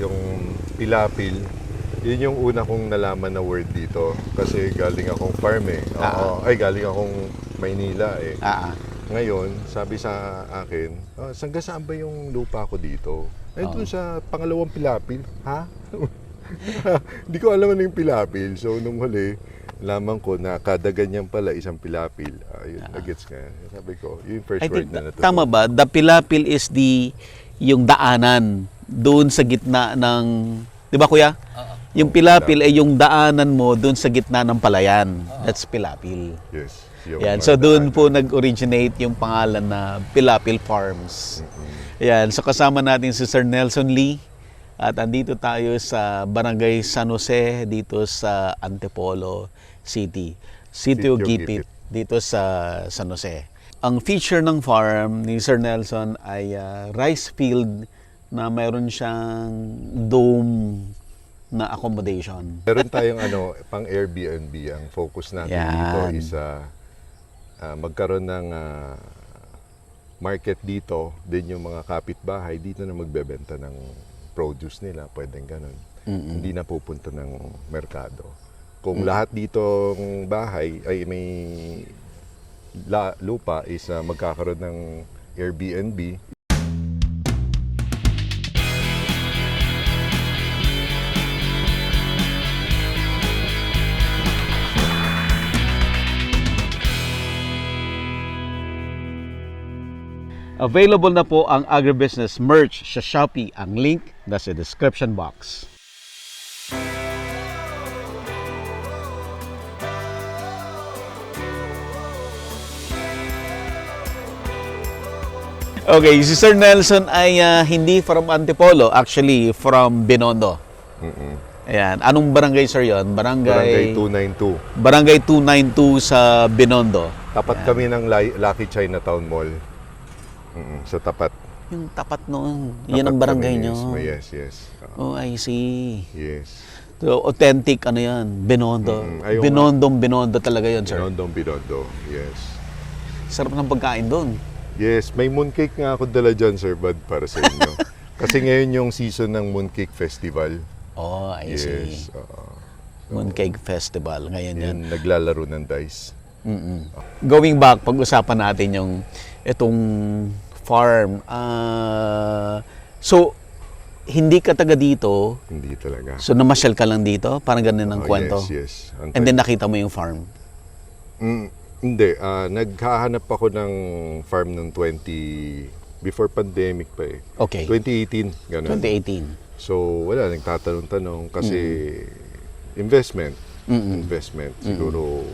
yung pilapil, yun yung una kong nalaman na word dito. Kasi galing akong farm eh. Oo, ay, galing akong Maynila eh. Ngayon, sabi sa akin, saan ba yung lupa ko dito? Ay, doon sa pangalawang pilapil. Ha? Hindi ko alam ano yung pilapil. So, nung huli, lamang ko na kada ganyan pala isang pilapil. Ayun, nagets nga. Sabi ko, yung first word na natutunan. Tama ba? The pilapil is yung daanan doon sa gitna ng, di ba kuya? Yung pilapil ay yung daanan mo doon sa gitna ng palayan. That's pilapil. Yes. Yan. So doon po nag-originate yung pangalan na Pilapil Farms. Yan. So kasama natin si Sir Nelson Lee at andito tayo sa Barangay San Jose dito sa Antipolo City. Sitio Gipit dito sa San Jose. Ang feature ng farm ni Sir Nelson ay rice field na mayroon siyang dome na accommodation. Meron tayong pang Airbnb. Ang focus natin dito is magkaroon ng market dito, din yung mga kapitbahay dito na magbebenta ng produce nila, pwedeng ganun. Hindi na pupunta ng merkado. Kung lahat ditong bahay ay may lupa is magkakaroon ng Airbnb. Available na po ang agribusiness merch sa Shopee. Ang link nasa description box. Okay, si Sir Nelson ay hindi from Antipolo, actually from Binondo. Ayan. Anong barangay, sir, yon? Barangay 292. Barangay 292 sa Binondo. Tapat kami ng Lucky Chinatown Mall. Sa tapat. Yung tapat noon. Yan ang barangay nyo. Yes. Oh, I see. Yes. So, authentic, yan? Binondo. Binondo talaga yun, sir. Binondo. Yes. Sarap ng pagkain doon. Yes. May mooncake nga ako dala dyan, Sir Bud, para sa inyo. Kasi ngayon yung season ng Mooncake Festival. Oh, I see. Yes. Mooncake Festival. Ngayon yan. Naglalaro ng dice. Going back, pag-usapan natin yung itong farm. So, hindi ka taga dito. Hindi talaga. So, namasyal ka lang dito? Parang ganun ang kwento? Yes. And then nakita mo yung farm? Hindi. Naghahanap ako ng farm noong before pandemic pa eh. Okay. 2018. Ganun. 2018. So, wala. Nagtatanong-tanong kasi investment. Investment. Siguro,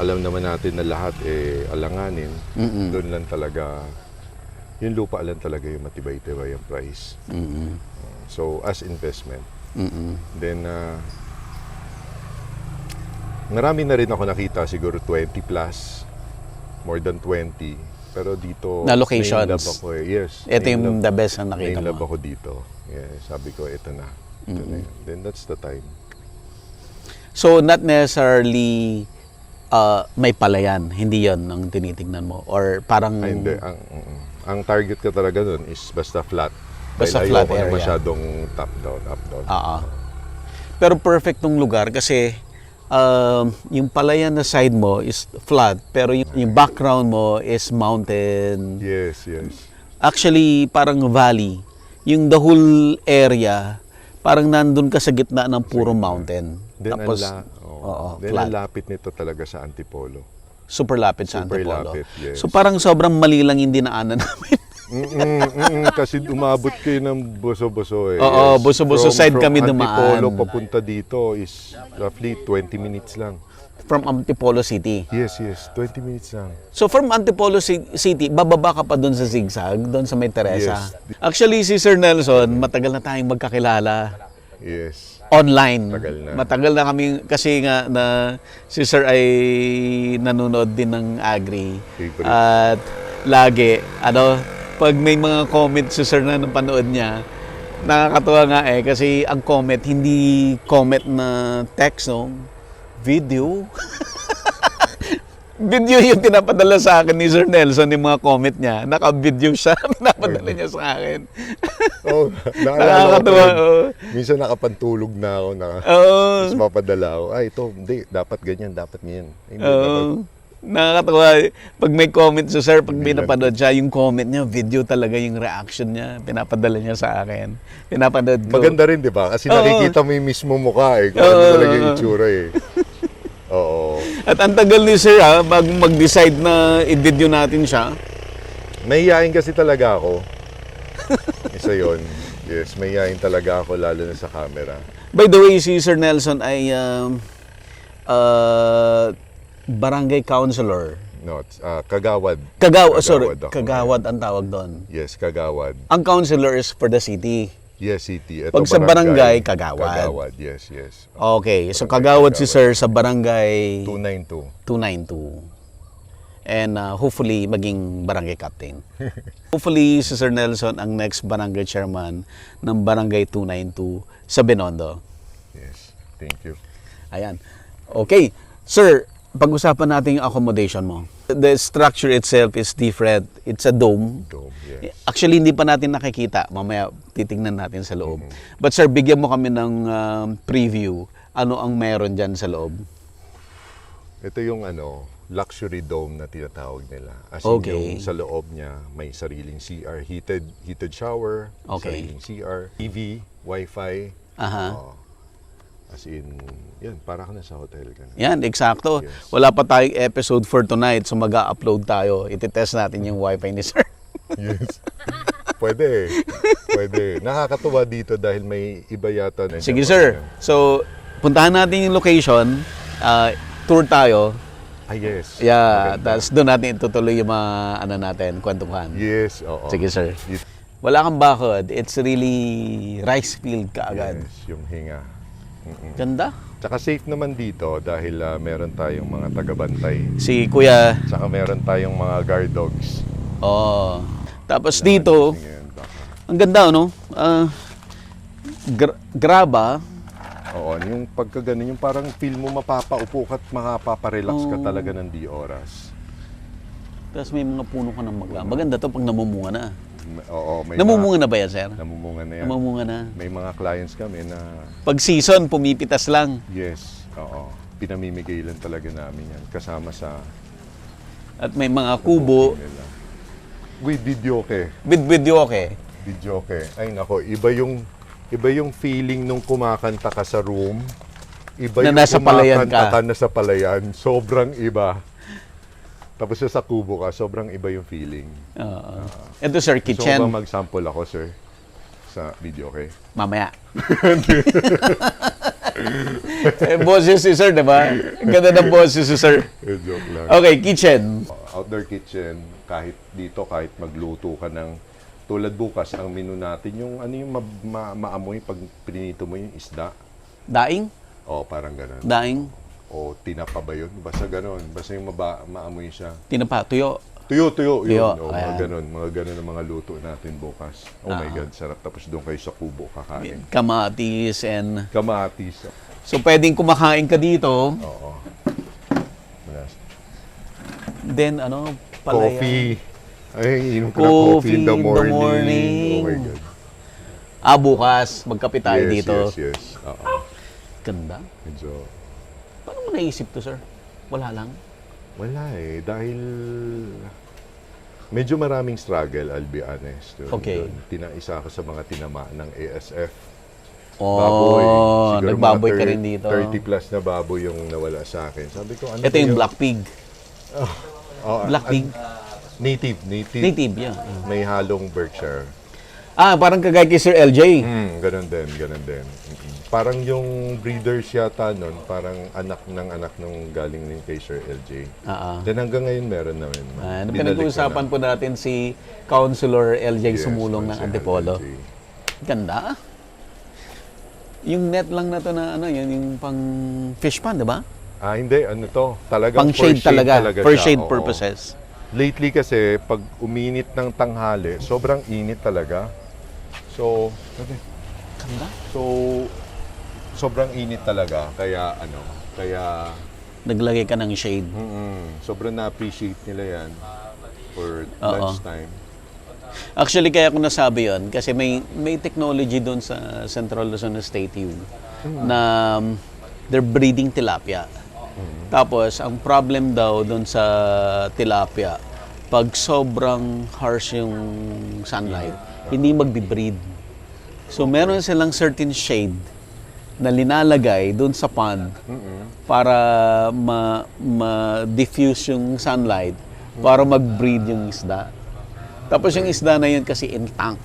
alam naman natin na lahat alanganin. Doon lang talaga, yung lupa lang talaga yung matibay-tibay ang price. So, as investment. Then, marami na rin ako nakita, siguro 20 plus, more than 20. Pero dito, na locations. nainlove ako eh. Yes. Ito yung the best na nakita nainlove mo. ako dito. Yeah, sabi ko, ito na. Ito na yun. Then that's the time. So, not necessarily may palayan, hindi yon ang tinitingnan mo? Or parang... Ay, hindi. Ang target ko talaga nun is basta flat. Basta dahil flat ayoko area. na masyadong top down, up down. Pero perfect tong lugar kasi yung palayan na side mo is flat, pero yung background mo is mountain. Yes. Actually, parang valley. Yung the whole area, parang nandun ka sa gitna ng puro mountain. Then, Tapos, ang lapit nito talaga sa Antipolo. super lapit sa Super Antipolo. lapit, yes. So parang sobrang mali lang yung dinaanan namin. Kasi umabot kayo ng Boso-Boso eh. Oo, Boso-Boso side kami dumaan. Antipolo papunta dito is roughly 20 minutes lang. From Antipolo City. Yes, 20 minutes lang. So from Antipolo City, bababa ka pa doon sa Zigzag, doon sa May Teresa. Yes. Actually, si Sir Nelson, matagal na tayong magkakilala. Yes. Online. Matagal na. Kami, kasi nga na si Sir ay nanonood din ng Agri. Favorite. At lagi, pag may mga comment si Sir na napanood niya, nakakatuwa nga kasi ang comment, hindi comment na text, no? Video. Video yung pinapadala sa akin ni Sir Nelson, yung mga comment niya. Naka-video siya, pinapadala niya sa akin. Oo, Nakakatuwa. Oo. Minsan nakapantulog na ako, Oo. tapos mapadala ako. Ay, ito, hindi, dapat ganyan, dapat ganyan. Hindi, dapat. Oo. Nakakatuwa. Pag may comment sa Sir, pag pinapanood siya, yung comment niya, video talaga yung reaction niya. Pinapadala niya sa akin. Pinapanood ko. Maganda rin, di ba? Kasi Oo. nakikita mo yung mismo mukha eh. Kung ano talaga yung itsura eh. Oo. At ang tagal ni Sir bago mag-decide na i-video natin siya. Mahihayin kasi talaga ako. Isa yon. Yes, mahihayin talaga ako lalo na sa camera. By the way, si Sir Nelson ay barangay councilor. No, kagawad. Sorry, ako. kagawad ang tawag doon. Yes, kagawad. Ang councilor is for the city. Yes, city. Ito, Pag sa barangay, kagawad. Kagawad, yes, yes. Okay, so Barangay kagawad si Sir sa barangay 292. 292. And hopefully, maging barangay captain. Hopefully, si Sir Nelson ang next barangay chairman ng barangay 292 sa Binondo. Yes, thank you. Ayan. Okay. Sir, pag-usapan natin yung accommodation mo. The structure itself is different. It's a dome. Dome, yes. Actually, hindi pa natin nakikita. Mamaya titingnan natin sa loob. But sir, bigyan mo kami ng preview. Ano ang meron dyan sa loob? Ito yung luxury dome na tinatawag nila. As in Okay. yung sa loob niya, may sariling CR, heated shower, Okay. sariling CR, TV, Wi-Fi. Aha. As in, yan, para ka na sa hotel ka na. Yan, eksakto. Yes. Wala pa tayong episode for tonight, so mag-upload tayo. Ititest natin yung wifi ni sir. Yes. Pwede. Pwede. Nakakatuwa dito dahil may iba yata. Sige sir. So, puntahan natin yung location. Tour tayo. Yes. Yeah, Maganda. tapos doon natin itutuloy yung mga natin, kwentuhan. Yes, oo. Sige sir. Yes, Wala kang bakod. It's really rice field kaagad. yung hinga. Ganda. Tsaka safe naman dito dahil meron tayong mga tagabantay. Si Kuya, Tsaka meron tayong mga guard dogs. oh. Tapos dito, Ngayon, baka. ang ganda, no? Graba. Oo, yung pagka ganun, yung parang feel mo mapapaupo ka at makapaparelax ka talaga ng di oras. Tapos may mga puno ka ng magla. Maganda to pag namumunga na. Oo, may Namumunga na ba yan, sir? namumunga na yan. Namumunga na. May mga clients kami na, Pag season, pumipitas lang. yes, oo, pinamimigay lang talaga namin yan. Kasama sa At may mga kubo nila. With videoke. with videoke. Videoke. Ay nako, iba yung feeling nung kumakanta ka sa room. Iba Na yung nasa palayan kumakanta ka. ka na sa palayan. Sobrang iba. Tapos sa kubo ka, sobrang iba yung feeling. Ito, sir, Gusto mo kitchen. ba mag-sample ako, sir? Sa videoke? Mamaya. Boses si sir, di ba? Ganda ng boses si sir. Joke lang. Okay, kitchen. Outdoor kitchen, kahit dito, kahit magluto ka ng tulad bukas, ang menu natin, yung ano yung maamoy pag pinito mo yung isda. Daing? O, parang ganun. Daing? O, tinapa ba yun? Basta ganun. Basta yung maamoy siya. Tinapa, tuyo. Tuyo. Tuyo, Yun. O, ayan. mga ganun ang mga luto natin bukas. Oh my God, sarap. Tapos doon kayo sa kubo kakain. Kamatis and... Kamatis. So, pwedeng kumakain ka dito. Oo. Then, palayan. Coffee. Ay, inom ka ng coffee in the morning. Oh my God. Bukas, magkape tayo dito. Yes. Oo. Ganda. Medyo, Paano mo naisip to, sir? Wala lang? wala dahil medyo maraming struggle, I'll be honest. Okay. Isa ako sa mga tinamaan ng ASF. Oh, Baboy. Siguro nagbaboy mga ka rin dito. 30 plus na baboy yung nawala sa akin. Sabi ko, ano Ito yung black pig. Black pig. Native. Native, yeah. May halong Berkshire. Parang kagaya kay Sir LJ. Ganun din. Parang yung breeders yata nun, parang anak nung galing din kay Sir LJ. Then hanggang ngayon meron naman. Pinag-uusapan po natin si Councilor LJ Yes, Sumulong ng Councilor Antipolo. LJ. Ganda. Yung net lang na to na yun, yung pang fish pan, di ba? Hindi, talagang Pang shade talaga. For siya, shade oo. purposes. Lately kasi, pag uminit ng tanghali, sobrang init talaga. So, Ganda. sobrang init talaga. Kaya, naglagay ka ng shade. Sobrang na-appreciate nila yan for lunchtime. Actually, kaya ko nasabi yon kasi may technology doon sa Central Luzon State U na they're breeding tilapia. Tapos, ang problem daw doon sa tilapia, pag sobrang harsh yung sunlight, hindi magbi-breed. So, meron silang certain shade na linalagay doon sa pond para ma-diffuse yung sunlight para mag-breed yung isda. Tapos yung isda na yun kasi in tank.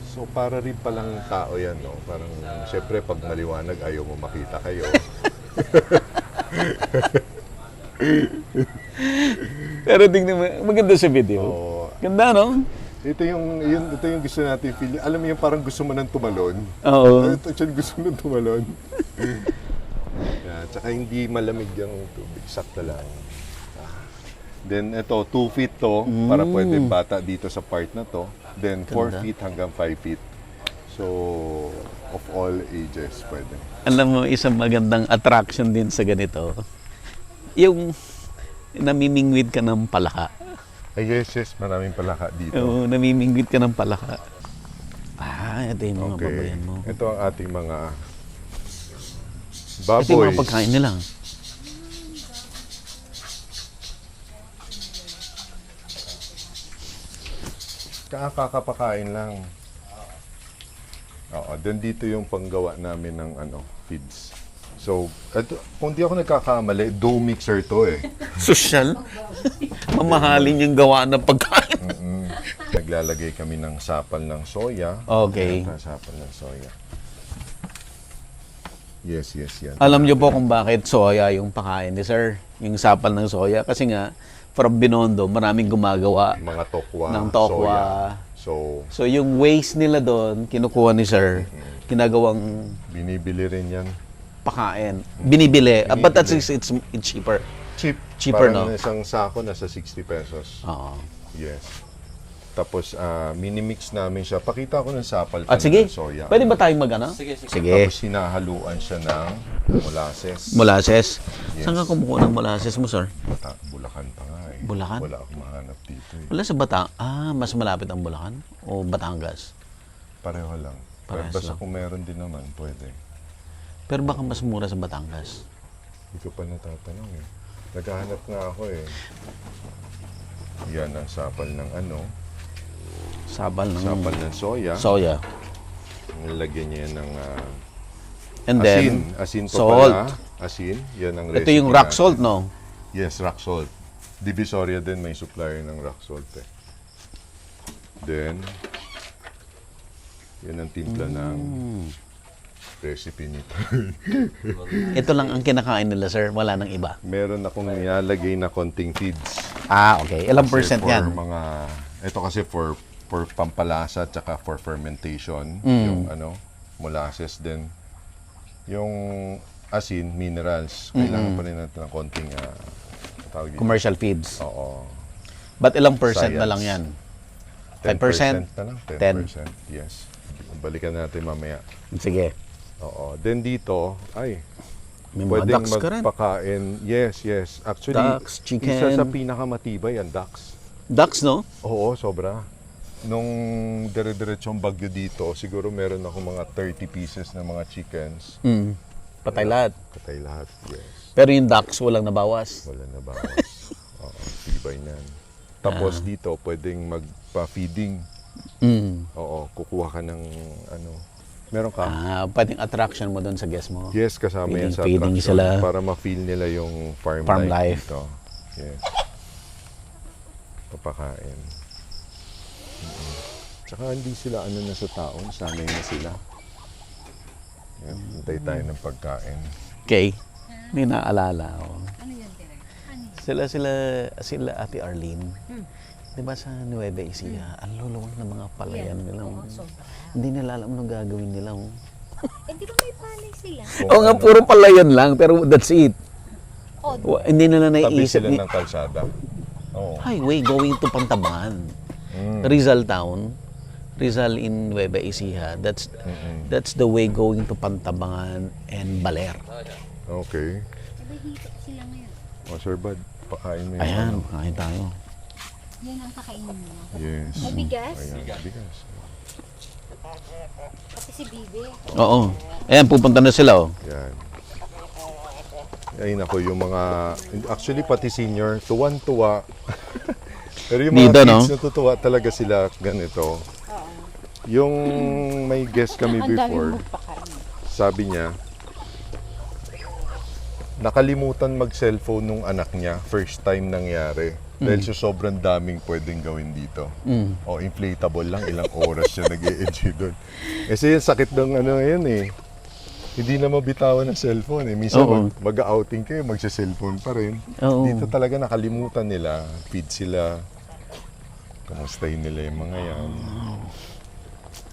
So para rin palang tao yan, no? Parang syempre pag maliwanag ayaw mo makita kayo. Pero tingnan mo, maganda sa video. Oo. Ganda, no? Ito yung gusto natin feel. Alam mo yung parang gusto mo nang tumalon. Oo. Ito yung gusto mo nang tumalon. Tsaka hindi malamig yung tubig. Sakto lang. Then ito, 2 feet to para pwede bata dito sa part na to. Then 4 feet hanggang 5 feet. So, of all ages pwede. Alam mo, isang magandang attraction din sa ganito, yung namimingwid ka ng palaka. Ay, yes, maraming palaka dito. Oo, namimingwid ka ng palaka. Ito yung mga babayan mo. Ito ang ating mga Ito yung baboy. mga pagkain nila. Kakapakain lang. Oo, then dito yung panggawa namin ng feeds. So, kung di ako nagkakamali, dough mixer to eh. Social? Mamahalin yung gawa ng pagkain. Naglalagay kami ng sapal ng soya. Okay. Sapal ng soya. Yes, yan. Alam niyo po kung bakit soya yung pakain ni Sir? Yung sapal ng soya? Kasi nga, from Binondo, maraming gumagawa Mga tokwa, ng tokwa. soya. So, yung waste nila doon, kinukuha ni Sir, ginagawang Binibili rin yan. pakain. Binibili. But that's it's cheaper. Cheaper, Parang no? isang sako nasa 60 pesos. Oo. Yes. Tapos, minimix namin siya. Pakita ko ng sapal At sige, ng soya. pwede ba tayong mag-ano? Sige. Tapos, hinahaluan siya ng molasses. Molasses? Yes. Saan ka kumukuha ng molasses mo, Sir? Bulacan pa nga eh. Bulacan? Wala akong mahanap dito eh. Wala sa mas malapit ang Bulacan? O Batangas? Pareho lang. Parehas Basta lang. kung meron din naman, pwede. Pero baka mas mura sa Batangas. Hindi ko pa natatanong eh. Naghahanap nga ako eh. Yan ang sapal ng Sapal ng sapal ng soya. soya. Nilagyan niya yan ng And asin. then, Asin pa salt. pala. Asin. Yan ang Ito recipe yung rock natin. salt, no? Yes, rock salt. Divisoria din may supplier ng rock salt eh. Then, yan ang timpla ng recipe nito. Ito lang ang kinakain nila, Sir. Wala nang iba. Meron akong nilalagay na konting feeds. Okay. Ilang Kasi percent for yan? Ito kasi for pampalasa at for fermentation. Yung molasses din. Yung asin, minerals. Kailangan pa rin natin ng konting tawag dito. Commercial feeds. Oo. But ilang percent na Science. lang yan? 10% 5%? na lang. 10. 10%. Yes. Balikan natin mamaya. Sige. Oo. Then dito, May mga pwedeng ducks ka rin. magpakain. Yes. Actually, Ducks, chicken. isa sa pinakamatibay ang ducks. Ducks, no? Oo, sobra. Nung dire-diretsong bagyo dito, siguro meron ako mga 30 pieces na mga chickens. Patay lahat. Patay lahat, yes. Pero yung ducks, walang nabawas. Wala na bawas. Oo, tibay niyan. Tapos dito, pwedeng magpa-feeding. Oo, kukuha ka ng meron ka? Pwedeng attraction mo doon sa guest mo. Yes, kasama yan sa Feeding attraction sila. para ma-feel nila yung farm Farm life life. dito. Yes. Papakain. Tsaka hindi sila na sa taon, sanay na sila. Yan, hintay tayo ng pagkain. Okay. May naalala ako. Sila Ate Arlene. Di ba sa Nueva Ecija, ang luluwang ng mga palayan nila. Hindi nila alam anong gagawin nila. Di ba may palay sila? Oo nga, puro palayan lang, pero that's it. Hindi nila Tabi naiisip. sila ng kalsada. Oo. Highway going to Pantabangan. Rizal Town. Rizal in Nueva Ecija. That's the way going to Pantabangan and Baler. Okay. Sabay hito sila ngayon. O, Sir Bud, pakain mo yung Ayan, ano. kain tayo. Yan ang kakainin mo. Yes. May bigas? Ayan, bigas. Pati si Bibi. Oo. Ayan, pupunta na sila, oh. Yan. Ay nako, yung mga, actually pati senior, tuwan-tuwa. Pero yung mga Dito, kids, no? natutuwa talaga sila ganito. Yung may guest kami before, sabi niya, nakalimutan mag-cellphone nung anak niya, first time nangyari. Dahil sa sobrang daming pwedeng gawin dito. O inflatable lang, ilang oras siya nag-i-enjoy doon. Kasi yung sakit ng ano yan eh. Hindi na mabitawan ng cellphone eh. Minsan Oo. mag-outing kayo, magsa-cellphone pa rin. Oo. Dito talaga nakalimutan nila, feed sila. Kamustahin nila yung mga yan.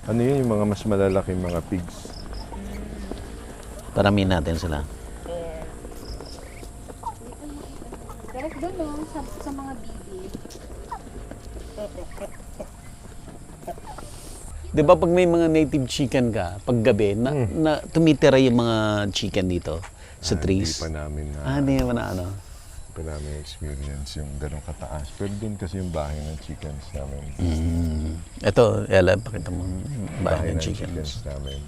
Ano yun, yung mga mas malalaking mga pigs? Paramin natin sila. Direct doon, no? Sa mga Bibi. Di ba pag may mga native chicken ka, pag gabi, na tumitira yung mga chicken dito sa trees? Hindi pa namin na, Hindi naman na ano. hindi pa namin experience yung ganong kataas. Pero doon kasi yung bahay ng chickens namin. Ito, Ella, pakita mo yung bahay ng chickens. namin.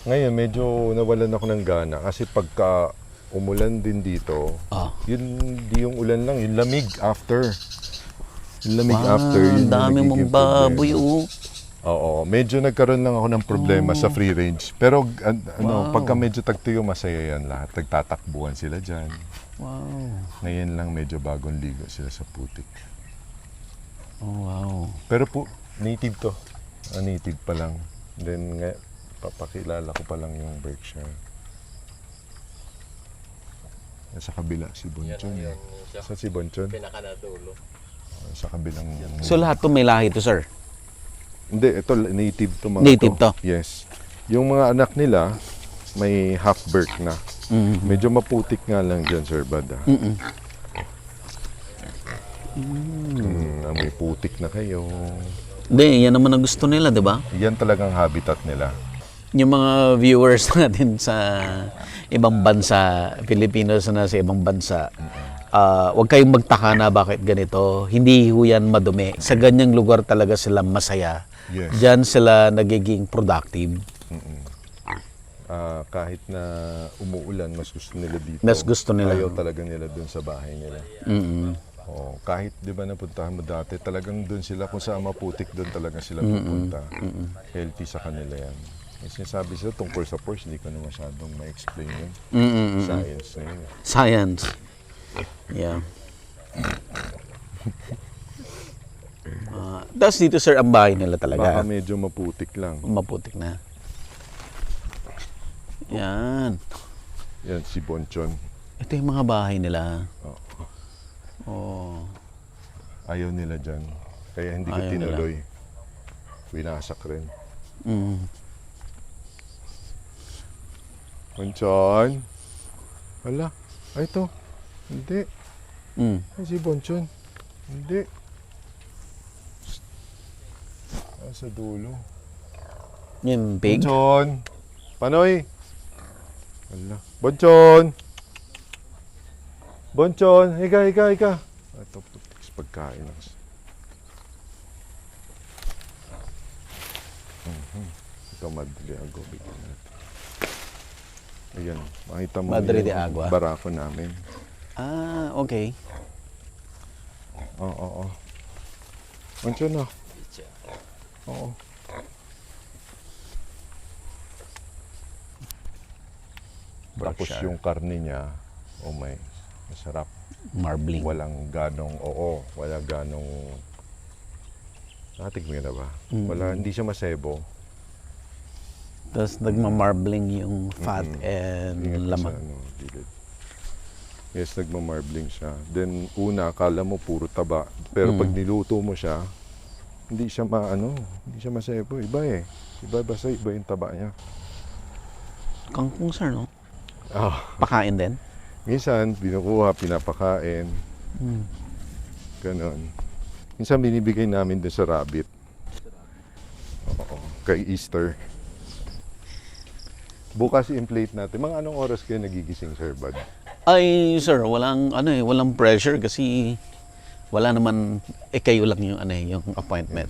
Ngayon, medyo nawalan ako ng gana kasi pagka umulan din dito, Ah. yun, di yung ulan lang, yung lamig after. Yung lamig Wow, after, yun yung dami mong nagiging baboy, problema. oh. Oo, medyo nagkaroon lang ako ng problema sa free range. Pero ano, pagka medyo tagtuyo, masaya yan lahat. Nagtatakbuhan sila dyan. Wow. Ngayon lang medyo bagong ligo sila sa putik. Oh, wow. Pero po, native to. Native pa lang. Then, papakilala ko pa lang yung Berkshire. Sa kabila, si Bonchon. Sa si Bonchon? Pinakanadulo. Sa kabilang... So lahat to may lahi to, sir? Hindi, ito native to mga Native to? Yes. Yung mga anak nila, may half-birth na. Medyo maputik nga lang dyan, Sir Bud. May putik na kayo. Hindi, yan naman ang gusto nila, di ba? Yan talagang habitat nila. Yung mga viewers natin sa ibang bansa, Filipinos na sa ibang bansa, huwag kayong magtaka na bakit ganito. Hindi ho yan madumi. Sa ganyang lugar talaga sila masaya. Yes. Diyan sila nagiging productive. Kahit na umuulan, mas gusto nila dito. Mas gusto nila. Ayaw talaga nila dun sa bahay nila. Kahit di ba napuntahan mo dati, talagang dun sila, kung saan maputik dun talaga sila pupunta. Healthy sa kanila yan. May sinasabi sila tungkol sa pores, hindi ko na masyadong ma-explain yun. Science na yun. Science. Yeah. Tapos dito, sir, ang bahay nila Baka talaga. medyo maputik lang. Maputik na. Yan. Yan, si Bonchon. Ito yung mga bahay nila. Oh. Ayaw nila dyan. Kaya hindi ko Ayaw tinuloy. Winasak rin. Bonchon? Wala. Ay, ito. Hindi. Ay, si Bonchon. Hindi. Sa dulo. Yung pig. Bonchon! Panoy! Wala. Bonchon! Bonchon! Higa. Ito, pagkain. Ito, Madre Agua. Bigyan natin. Ayan, makita mo Madre yung de Agua. barako namin. Ah, okay. Oo. Bonchon na. Oo. Tapos Berkshire. yung karne niya, oh my, masarap. Marbling. Walang ganong, wala ganong, natikmi na ba? Wala, hindi siya masebo. Tapos nagmamarbling yung fat and Ingat ka laman. sa gilid. Yes, nagmamarbling siya. Then, una, akala mo puro taba. Pero pag niluto mo siya, hindi siya hindi siya masebo. Iba eh. Basta iba yung taba niya. Kangkong, sir, no? Ah. Pakain din? Minsan, binukuha, pinapakain. Ganon. Minsan, binibigay namin din sa rabbit. Oo, kay Easter. Bukas i-inflate natin. Mga anong oras kayo nagigising, Sir Bud? Ay, sir, walang pressure kasi wala naman, kayo lang yung, yung appointment.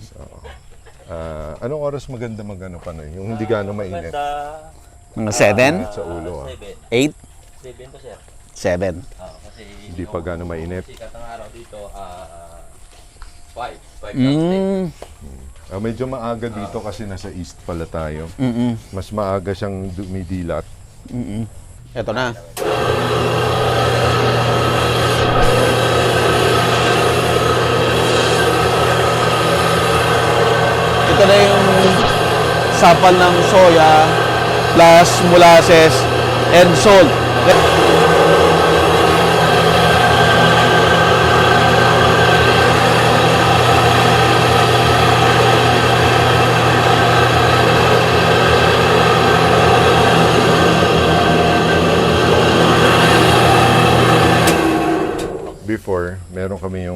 Anong oras maganda magano pa na yung hindi gaano mainit? Mga 7? Sa ulo 8? 7 to sir. 7. Kasi Hindi pa gaano mainit. sikat ng araw dito, 5 Mm. Medyo maaga dito kasi nasa east pala tayo. Mm-mm. Mas maaga siyang dumidilat. Mm-mm. Ito na. Ito na yung sapal ng soya plus molasses and salt. Before, meron kami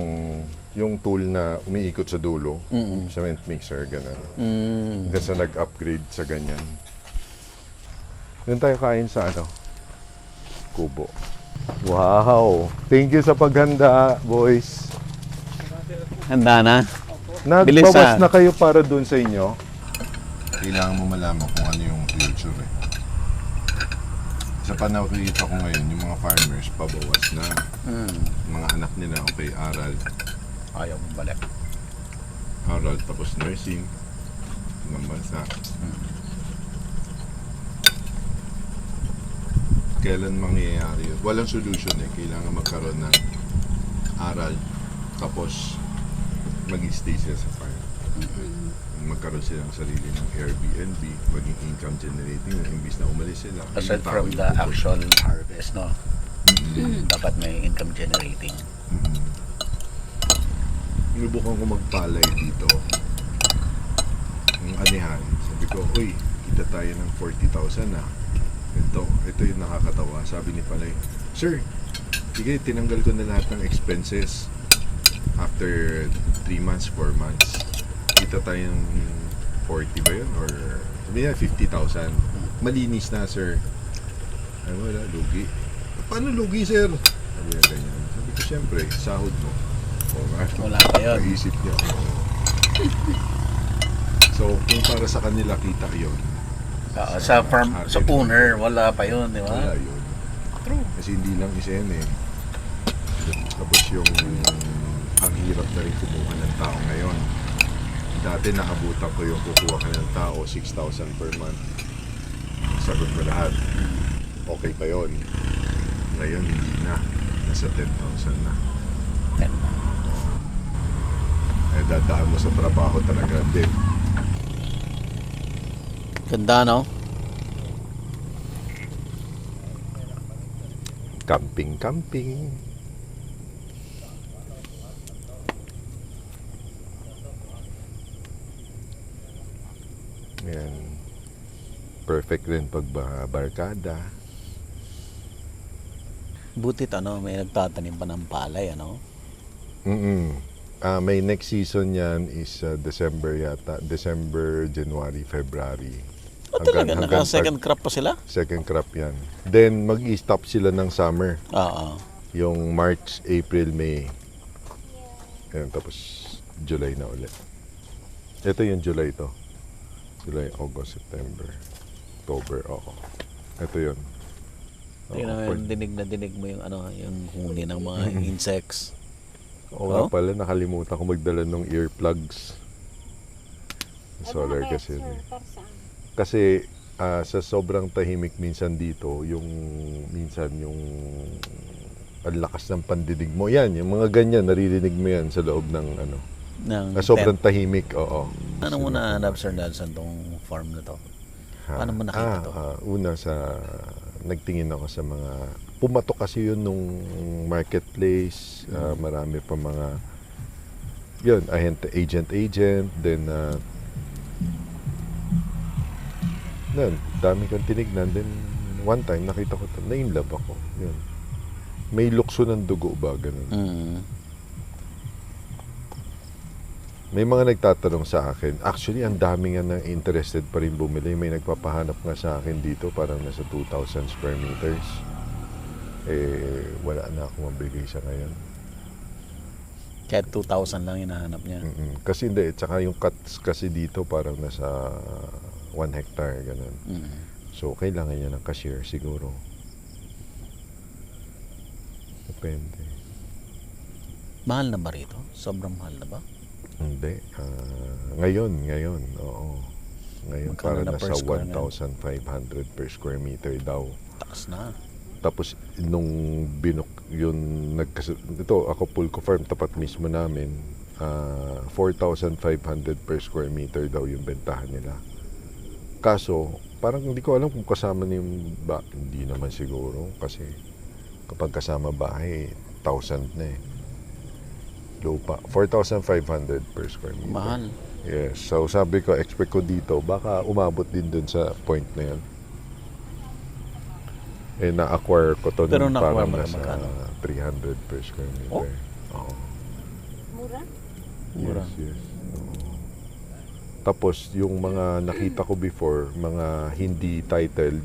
yung tool na umiikot sa dulo, cement mixer, gano'n. Hanggang sa nag-upgrade sa ganyan. Doon tayo kain sa kubo. Wow! Thank you sa paghanda, boys. Handa na. Nagbawas Bilisan. na kayo para doon sa inyo? Kailangan mo malaman kung ano yung future Sa panakikita ko ngayon, yung mga farmers, pabawas na. Mga anak nila, okay, aral. Ayaw mong balik. Aral, tapos nursing. Ng bansa. Kailan mangyayari yun? Walang solution Kailangan magkaroon ng aral. Tapos, mag-stay sila sa farm. Magkaroon sila ng sarili ng Airbnb, maging income generating, imbis na umalis sila. Aside yung tao from yung the pupunta. actual harvest, no? Dapat may income generating. Inubukan ko magpalay dito. Yung anihan, sabi ko, uy, kita tayo ng 40,000 na. Ito yung nakakatawa. Sabi ni Palay, Sir, sige, tinanggal ko na lahat ng expenses after 3 months, 4 months. Kita tayo ng 40 ba yun? Or sabi niya, 50,000. Malinis na, sir. Ay, wala, lugi. Paano lugi, sir? Sabi niya ganyan. Sabi ko, syempre, sahod mo. O, Wala pa yun. Naisip niya. So, kung para sa kanila, kita yun. Sa farm, sa owner, wala pa yun, di ba? Wala yun. Kasi hindi lang isa yan Tapos yung ang hirap na rin kumuha ng tao ngayon. Dati nakabutan ko yung kukuha ka ng tao 6,000 per month. Sagot mo lahat. Okay pa yun. Ngayon hindi na. Nasa 10,000 na. Dadaan mo sa trabaho talaga din. Ganda, no? Camping. Yan. Perfect rin pag barkada. Butit, may nagtatanim pa ng palay, May next season yan is December yata. December, January, February. Talaga, naka-second crop pa sila? Second crop yan. Then, mag-i-stop sila ng summer. Oo. Yung March, April, May. Ayan, tapos July na ulit. Ito yung July to. July, August, September, October, Ito yun. Tingnan mo, dinig mo yung yung huni ng mga insects. Oo nga pala, nakalimutan ko magdala ng earplugs. Solar kasi. Kasi sa sobrang tahimik minsan dito, minsan yung ang lakas ng pandinig mo. Yan, yung mga ganyan, naririnig mo yan sa loob ng sobrang tahimik, oo. Ano mo na-hanap, Sir Nelson, tong farm na to? Paano mo nakita to? Una nagtingin ako sa mga, pumatok kasi yun nung marketplace, marami pa mga, yun, agent, then, dami kong tinignan, then, one time, nakita ko ito, na-inlove ako, yun. May lukso ng dugo ba, ganun. May mga nagtatanong sa akin. Actually, ang dami nga nang interested pa rin bumili. May nagpapahanap nga sa akin dito, parang nasa 2,000 square meters. Wala na akong mabigay sa ngayon. Kahit 2,000 lang hinahanap niya. Kasi hindi, tsaka yung cuts kasi dito parang nasa 1 hectare, ganun. So, kailangan niya ng cashier siguro. Depende. Mahal na ba rito? Sobrang mahal na ba? Hindi. Ngayon, oo. Ngayon, Magkano para na nasa per square ngayon? 1,500 per square meter daw. Takas na. Tapos, nung ito, Acapulco Farm, tapat mismo namin, 4,500 per square meter daw yung bentahan nila. Kaso, parang hindi ko alam kung kasama na yung hindi naman siguro. Kasi, kapag kasama bahay, 1,000 na eh. Lupa. 4,500 per square meter. Mahal. Yes. So sabi ko, expect ko dito, baka umabot din dun sa point na yan. Na-acquire ko to Pero nung na-acquire parang mo na nasa magkano? 300 per square meter. Oo. Mura? Mura. Yes. Oo. Tapos yung mga nakita ko before, mga hindi titled,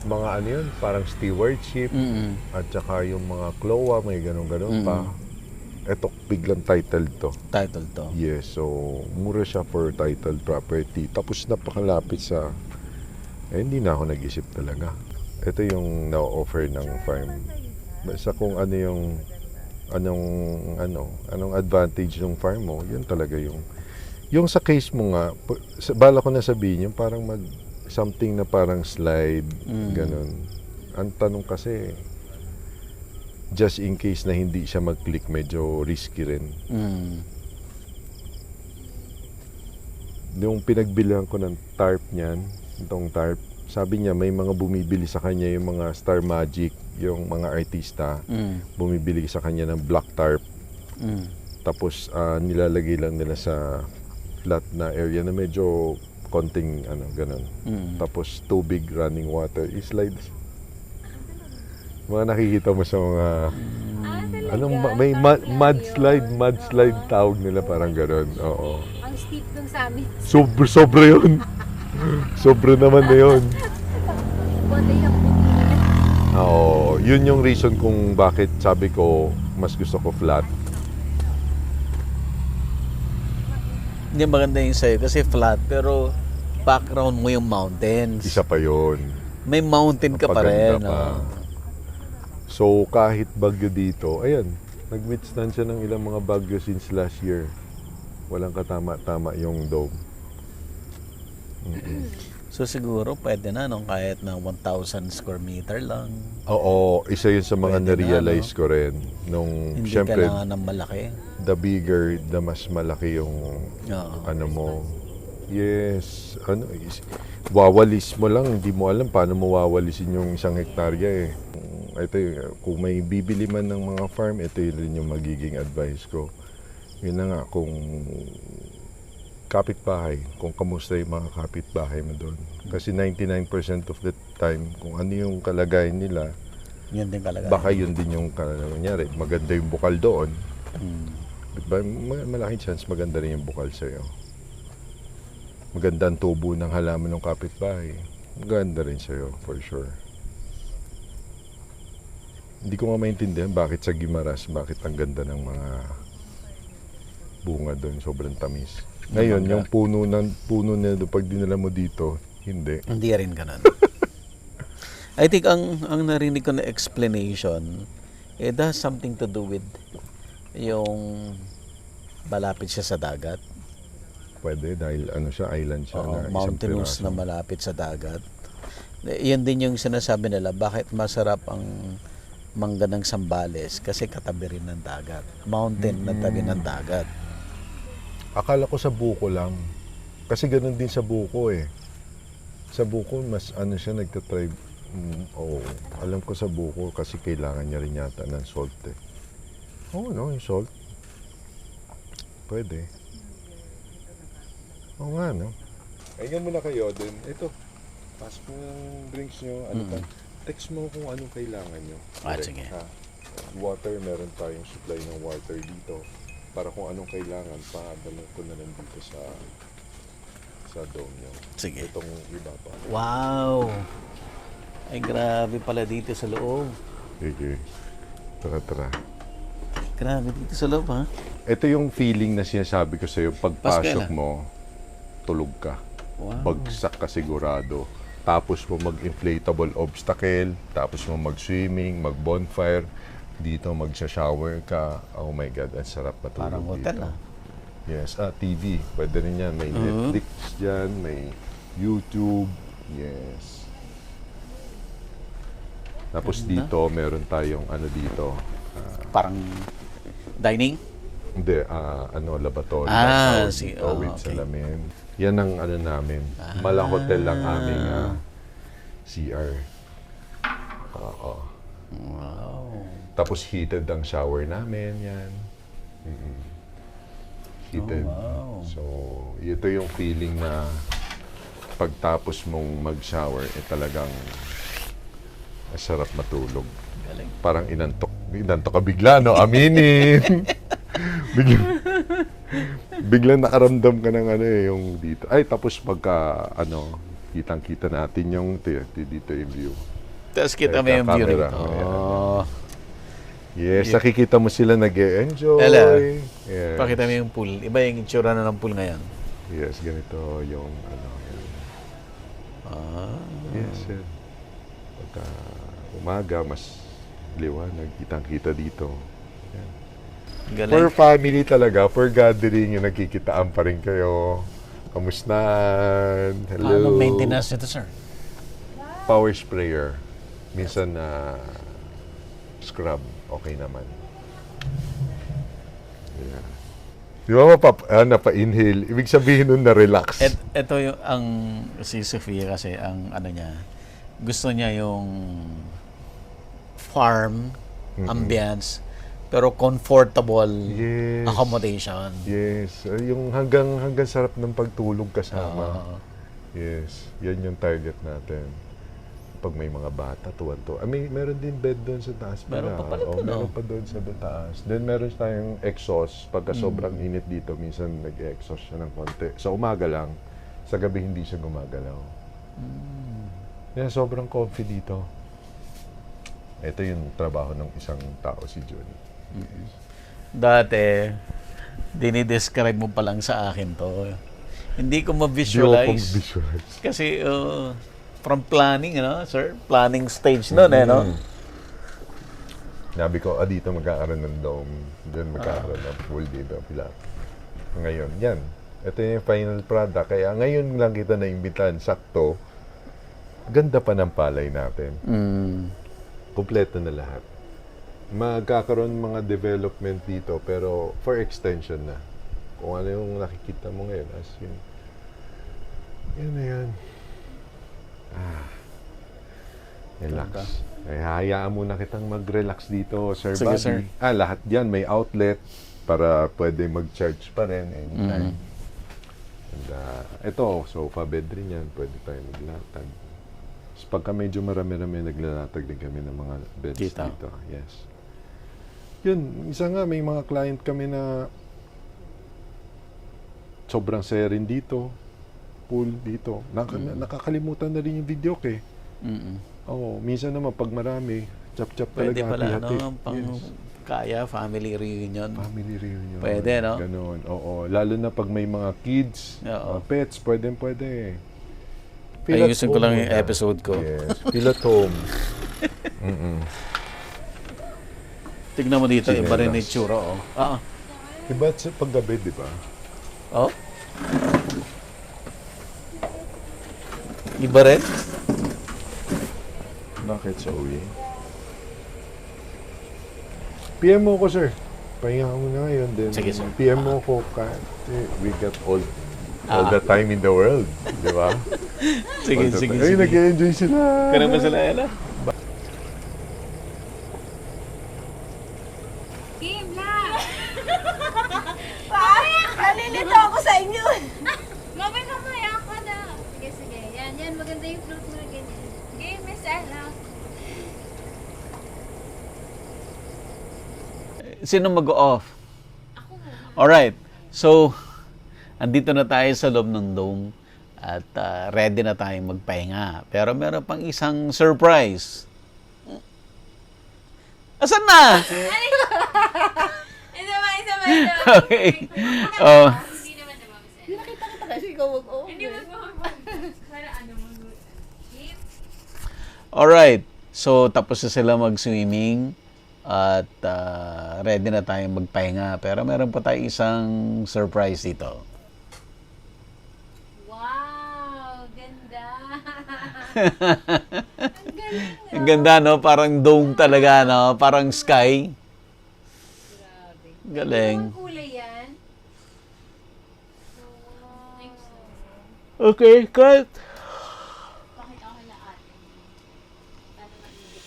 mga ano yun, parang stewardship, at saka yung mga CLOA, may ganun-ganun pa. Eto, biglang titled to. Title to. Yes, so mura siya for titled property. Tapos napakalapit sa... hindi na ako nag-isip talaga. Ito yung na-offer ng farm. Basta kung ano yung... Anong advantage ng farm mo, yun talaga yung... Yung sa case mo nga, bala ko na sabihin yung parang something na parang slide, ganun. Ang tanong kasi, just in case na hindi siya mag-click, medyo risky rin. Yung pinagbilihan ko ng tarp niyan, itong tarp, sabi niya may mga bumibili sa kanya yung mga Star Magic, yung mga artista, bumibili sa kanya ng black tarp. Tapos nilalagay lang nila sa flat na area na medyo konting ganun. Tapos tubig, running water, slides. Mga nakikita mo sa mga may mudslide tawag nila, parang ganun. Oo. Ang steep dun sa amin. Sobra yun. Sobra naman na yun. Bote yung buti. Oo, yun yung reason kung bakit sabi ko mas gusto ko flat. Hindi maganda yung sa'yo kasi flat, pero background mo yung mountains. Isa pa yun. May mountain ka pa rin. Napaganda pa. So kahit bagyo dito, ayan, nag-withstand siya ng ilang mga bagyo since last year. Walang katama-tama yung dome. So siguro pwede na kahit na 1,000 square meter lang. Oo, isa yun sa mga Pwede na, na-realize ko rin. Nung, Hindi syempre, kailangan ng malaki. the bigger, the mas malaki yung Oo. mo. Yes, wawalis mo lang, hindi mo alam paano mo wawalisin yung 1 hektarya eh. Ito kung may bibili man ng mga farm, ito yun yung magiging advice ko. Yun na nga, kung kapitbahay, kung kamusta yung mga kapitbahay mo doon. Kasi 99% of the time, kung ano yung kalagayan nila, Yun din kalagayan. baka yun din yung nangyari. Maganda yung bukal doon. Diba? Malaking chance maganda rin yung bukal sa'yo. Maganda ang tubo ng halaman ng kapitbahay. Maganda rin sa'yo, for sure. Hindi ko nga maintindihan bakit sa Guimaras, bakit ang ganda ng mga bunga doon, sobrang tamis. Ngayon, yung puno na pag dinala mo dito, hindi. Hindi rin ganun. I think ang narinig ko na explanation, it has something to do with yung malapit siya sa dagat. Pwede dahil siya, island siya na isang Mountainous piraso. na malapit sa dagat. Yan din yung sinasabi nila, bakit masarap ang mangga ng Zambales kasi katabi rin ng dagat. Mountain na tabi ng dagat. Akala ko sa buko lang. Kasi ganun din sa buko eh. Sa buko, mas siya nagtatry. Alam ko sa buko kasi kailangan niya rin yata ng salt eh. No, yung salt. Pwede. Oo nga, no? Ayun muna kayo din. Ito, pasok mo yung drinks nyo. Text mo kung anong kailangan nyo. Sige. Ha? Water, meron tayong supply ng water dito. Para kung anong kailangan, padala ko na lang dito sa dome nyo. Sige. Itong iba pa. Wow! Ay, grabe pala dito sa loob. Sige. Tara. Grabe dito sa loob, ha? Ito yung feeling na sinasabi ko sa'yo. Pagpasok Pascal, mo, tulog ka. Wow. Bagsak ka sigurado. Tapos mo mag-inflatable obstacle. Tapos mo mag-swimming, mag-bonfire. Dito magsha-shower ka. Oh my God, ang sarap matulog Parang hotel, dito. ah. Yes, TV. Pwede rin yan. May Netflix dyan, may YouTube. Yes. Tapos Ganda. dito, meron tayong ano dito. Parang dining? Hindi, laboratory. Ah, Tawag dito, with okay. salamin. Yan ang ano namin. Mala hotel lang aming CR. Oo. Wow. Tapos heated ang shower namin, yan. Heated. Oh, wow. So, ito yung feeling na pagtapos mong mag-shower, talagang masarap matulog. Galing. Parang inantok ka bigla, no? Aminin! biglang nakaramdam ka ng yung dito. Ay, tapos pagka, kitang-kita natin yung, dito yung view. Tapos kita mo Ay, yung view camera. rito. Oh. Yes, nakikita mo sila nag-e-enjoy. Ela, Yes. Pakita mo yung pool. Iba yung itsura na ng pool ngayon. Yes, ganito yung yan. Yes, yan. Pagka umaga, mas liwanag, kitang-kita dito. Yan. Galing. For family talaga, for gathering, yung nagkikitaan pa rin kayo. Kamustan? Hello? Anong maintenance nito, sir? Power sprayer. Minsan na scrub. Okay naman. Yeah. Di ba napa-inhale? Ibig sabihin nun na-relax. Ito yung si Sofia kasi ang ano niya, gusto niya yung farm ambience pero comfortable Yes. accommodation. Yes. Yung hanggang sarap ng pagtulog kasama. Oo. Yes. Yan yung target natin. Pag may mga bata, tuwan-tuwa. Meron din bed doon sa taas. Meron pa pala doon, meron oh. pa doon sa taas. Then meron tayong exhaust. Pagka sobrang init dito, minsan nag-exhaust siya ng konti. Sa umaga lang. Sa gabi hindi siya gumagalaw. Kaya sobrang comfy dito. Ito yung trabaho ng isang tao, si Johnny. Dati, dinidescribe mo pa lang sa akin to. Hindi ko Di ko ma-visualize. visualize. Kasi from planning, sir? Planning stage nun, no? Sabi ko, dito magkakaroon ng dome. Diyan magkakaroon ng pool dito. Ngayon, yan. Ito yung final product. Kaya ngayon lang kita naimbitahan. Sakto. Ganda pa ng palay natin. Kompleto na lahat. Magkakaroon mga development dito, pero for extension na. Kung ano yung nakikita mo ngayon, as yun. Yan na yan. Relax. Ay, hayaan muna kitang mag-relax dito, Sir Sige, Bobby. sir. Lahat yan may outlet para pwede mag-charge pa rin anytime. And ito, sofa bed rin yan. Pwede tayo maglatag. Tapos pagka medyo marami-rami, naglalatag din kami ng mga beds Dito. dito. Yes. Yun, isa nga, may mga client kami na sobrang saya rin dito. Pool dito. Nakakalimutan na rin yung video eh. Oo, minsan naman pag marami, chap-chap talaga. Pwede pala, hati-hati. pang kaya, family reunion. Family reunion. Pwede, no? Ganon, oo. Lalo na pag may mga kids, Oo. pets, pwede. Ayusin ko lang yung episode ko. Yes, feel at home. Tignan mo dito, iba rin Chinelas. yung tsura, oh. Diba sa paggabi, di ba? Oh? Iba rin? Bakit sa uwi? PM mo ko, sir. Pahinga mo na ngayon. Then Sige, sir. PM mo ko we got all the time in the world. Di ba? Sige, All the sige, time. Ay, sige. nag-enjoy sila. Kaya naman sila, Ella? Game na! Nalilito ako sa inyo. Mamaya ka na. Sige. Yan. Maganda yung float mo na ganyan. Game, Miss Ella. Sino mag-off? Ako mo. Alright. So, andito na tayo sa loob ng dome. At ready na tayong magpahinga. Pero meron pang isang surprise. Asan na? Isa ba? Okay. Oh. Hindi naman naman, Miss Ella. Nakita kita kasi ikaw mag-open. Hindi wag. Para ano mo. Keep. Alright. So, tapos na sila mag-swimming. At ready na tayong magpahinga. Pero meron pa tayong isang surprise dito. Wow, ganda. Ang ganda, no? Parang dome talaga, no? Parang sky. Grabe. Galing. Anong kulay yan? Wow. Okay, cut. Pakita ko na ate. Paano mainit?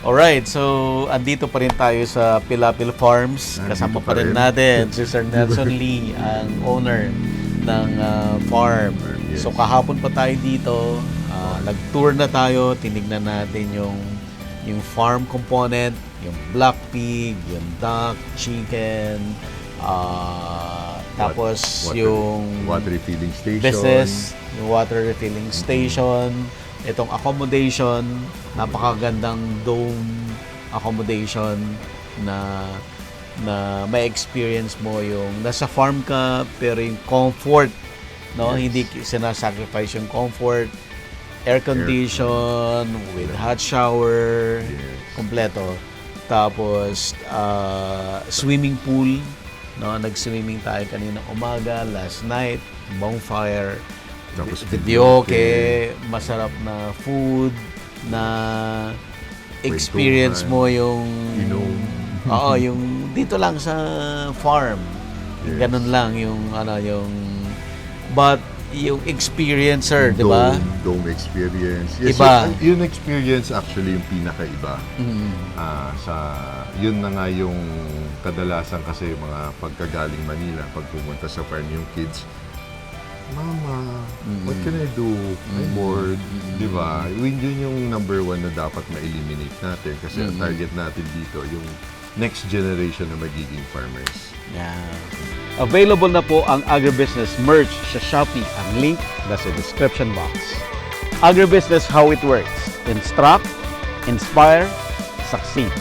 Alright, so andito pa rin tayo sa Pilapil Farms. Nandito Kasama pa pa rin rin. natin si Sir Nelson Lee, ang owner ng farm. Yes. So kahapon pa tayo dito, nag-tour na tayo, tinignan natin yung farm component, yung black pig, yung duck, chicken, tapos yung water refilling station. business, yung water refilling station, itong accommodation, napakagandang dome accommodation na may experience mo yung nasa farm ka pero yung comfort, no? Yes. Hindi sinasacrifice yung comfort, air condition with hot shower, Yes. kompleto. Tapos swimming pool, no? Nag-swimming tayo kanina umaga, last night, bonfire. Tapos Videoke, masarap na food na experience mo yung Inom. oo, yung dito lang sa farm. Yes. Ganun lang yung but yung experiencer, di ba? Dome experience. Yes, Iba. Yung experience actually yung pinakaiba. Mm. Yun na nga yung kadalasan kasi mga pagkagaling Manila, pag pumunta sa farm yung kids, Mama, what can I do? I'm bored. Di ba? Yun yung number one na dapat ma-eliminate natin kasi ang target natin dito, yung next generation na magiging farmers. Yeah. Available na po ang Agribusiness merch sa Shopee. Ang link nasa description box. Agribusiness, how it works. Instruct, inspire, succeed.